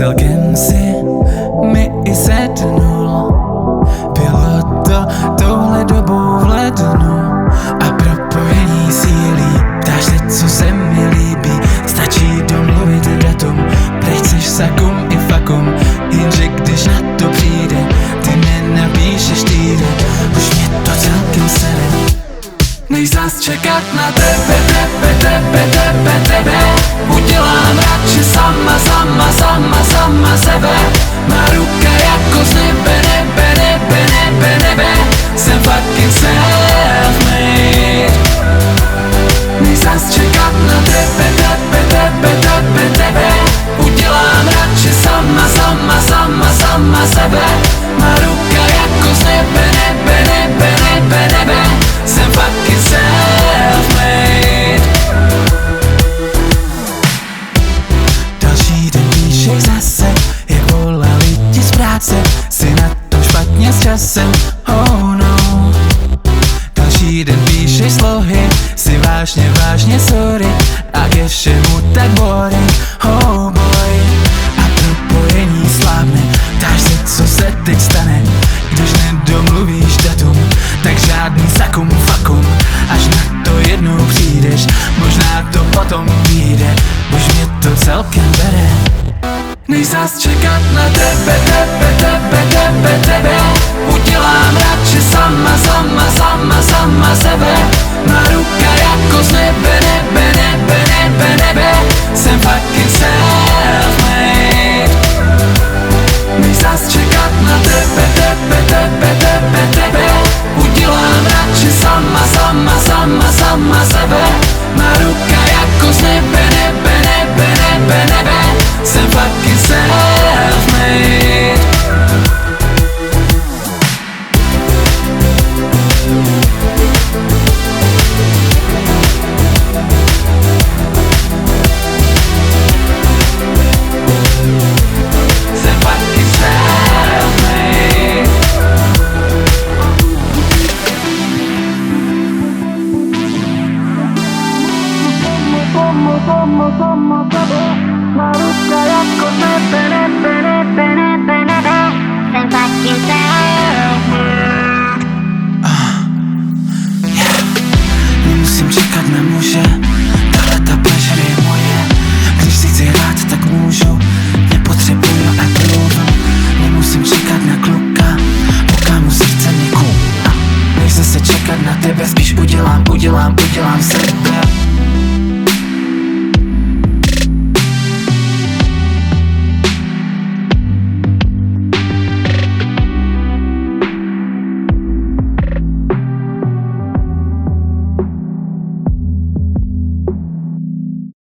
Celkem si mi i sednul. Bylo to touhle dobou v lednu a propojení sílí. Ptáš se, co se mi líbí, stačí domluvit datum. Teď chceš sakum i fakum, jenže když na to přijde, ty mě napíšeš týden. Už mě to celkem sere. Než zas čekat na tebe, udělám radši sama sebe. Má ruka jako z nebe, jsem fucking self-made. Než zas čekat na tebe, udělám radši sama sebe. Má ruka jako z nebe, jsem fucking self-made. Další den píšeš zase, jak volali ti z práce. Jsi na to špatně s časem, oh no. Další den píšeš slohy, jsi vážně sorry. A ke všemu tak boring, oh boy. A propojení slábne, ptáš se, co se teď stane. Když nedomluvíš datum, tak žádný sakum fakum. Až na to jednou přijdeš, možná to potom vyjde. Už mě to celkem bere. Než zas čekat na tebe, udělám radši sama sebe. Má ruka jako z nebe, jsem fucking self-made. Než zas čekat na tebe, udělám radši sama sebe. Má ruka jako z nebe, jsem fucking self-made. Jsem fucking self-made. Má ruka jako z nebe,